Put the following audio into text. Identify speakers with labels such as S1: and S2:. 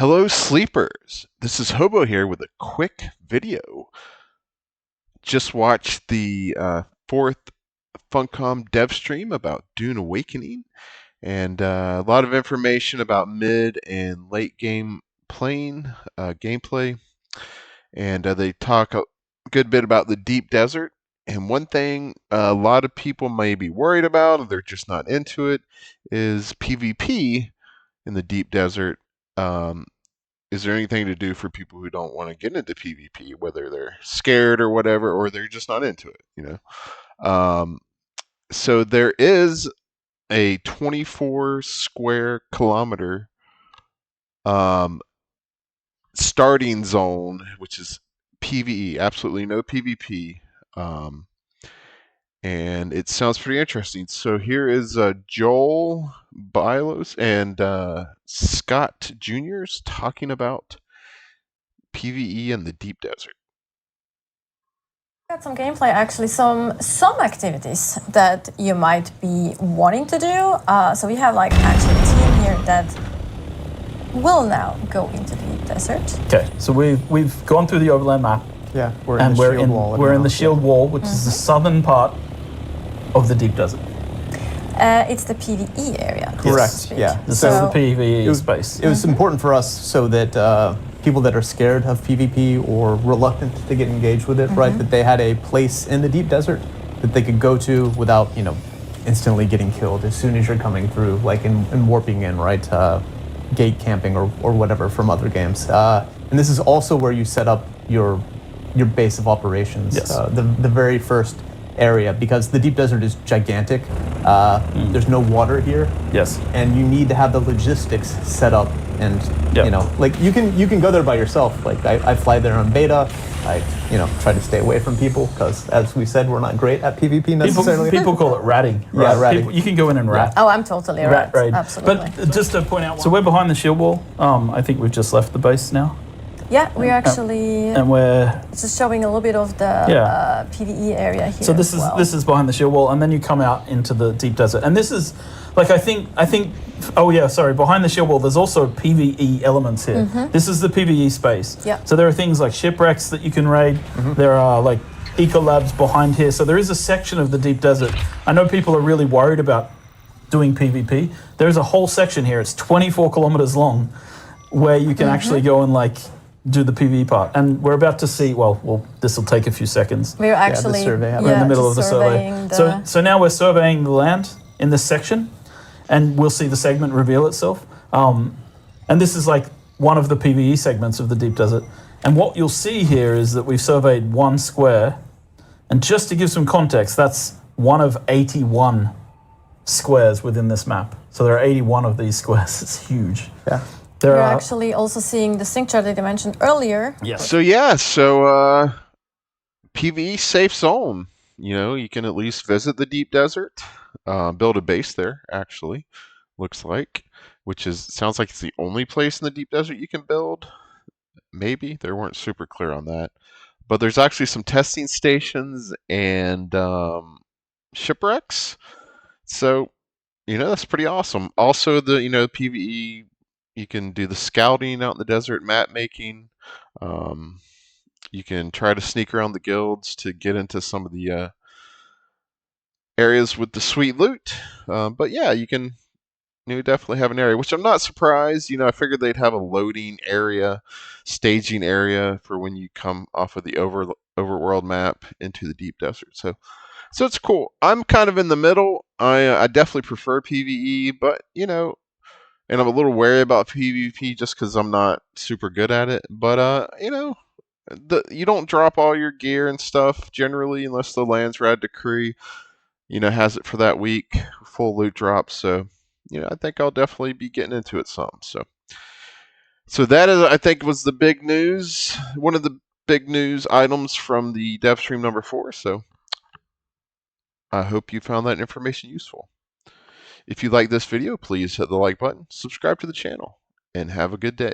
S1: Hello, sleepers. This is Hobo here with a quick video. Just watched the fourth funcom Devstream about Dune Awakening, and a lot of information about mid and late game playing gameplay. And they talk a good bit about the Deep Desert. And one thing a lot of people may be worried about, or they're just not into it, is PvP in the Deep Desert. Is there anything to do for people who don't want to get into PvP, whether they're scared or whatever, or they're just not into it, So there is a 24 square kilometer starting zone, which is PvE, absolutely no PvP. And it sounds pretty interesting. So here is Joel Bylos and Scott Juniors talking about PvE in the Deep Desert.
S2: Got some gameplay, actually, some activities that you might be wanting to do. So we have actually a team here that will now go into the Deep Desert.
S3: Okay, so we've gone through the overland map.
S4: Yeah, we're in the
S3: shield wall, which is the southern part of the Deep Desert.
S2: It's the PvE area.
S4: Correct. Yeah.
S3: This is the PvE space.
S4: It was important for us so that people that are scared of PvP or reluctant to get engaged with it, right, that they had a place in the Deep Desert that they could go to without, instantly getting killed as soon as you're coming through, and warping in, right, gate camping or whatever from other games. And this is also where you set up your base of operations.
S3: Yes.
S4: The very first area, because the Deep Desert is gigantic. There's no water here.
S3: Yes.
S4: And you need to have the logistics set up, and you can go there by yourself. I fly there on beta. I try to stay away from people because, as we said, we're not great at PvP necessarily.
S3: People call it ratting. Right?
S4: Yeah, ratting.
S3: You can go in and rat.
S2: Oh, I'm totally rat. Absolutely.
S3: But just to point out, so we're behind the shield wall. I think we've just left the base now.
S2: Yeah, we're actually
S3: and we're
S2: just showing a little bit of the PvE area here.
S3: So this is behind the shield wall, and then you come out into the Deep Desert, and this is I think. Oh yeah, sorry. Behind the shield wall, there's also PvE elements here. This is the PvE space.
S2: Yeah.
S3: So there are things like shipwrecks that you can raid. There are eco labs behind here. So there is a section of the Deep Desert. I know people are really worried about doing PvP. There's a whole section here. It's 24 kilometers long, where you can actually go and do the PvE part. And we're about to see, well, this will take a few seconds.
S2: We're actually
S3: we're in the middle of the survey. So now we're surveying the land in this section, and we'll see the segment reveal itself. And this is one of the PvE segments of the Deep Desert. And what you'll see here is that we've surveyed one square. And just to give some context, that's one of 81 squares within this map. So there are 81 of these squares. It's huge.
S4: Yeah.
S2: We're actually also seeing the sync chart that I mentioned earlier.
S1: Yes. So PvE safe zone. You can at least visit the Deep Desert, build a base there. Actually, looks like, sounds like it's the only place in the Deep Desert you can build. Maybe they weren't super clear on that, but there's actually some testing stations and shipwrecks. So that's pretty awesome. Also, the PvE. You can do the scouting out in the desert, map making. You can try to sneak around the guilds to get into some of the areas with the sweet loot. But yeah, you can definitely have an area, which I'm not surprised. I figured they'd have a loading area, staging area for when you come off of the overworld map into the Deep Desert. So it's cool. I'm kind of in the middle. I definitely prefer PvE, but and I'm a little wary about PvP just because I'm not super good at it. But you don't drop all your gear and stuff generally unless the landsraad decree, has it for that week, full loot drop. So I think I'll definitely be getting into it some. So that is, I think, was the big news. One of the big news items from the Devstream number 4. So I hope you found that information useful. If you like this video, please hit the like button, subscribe to the channel, and have a good day.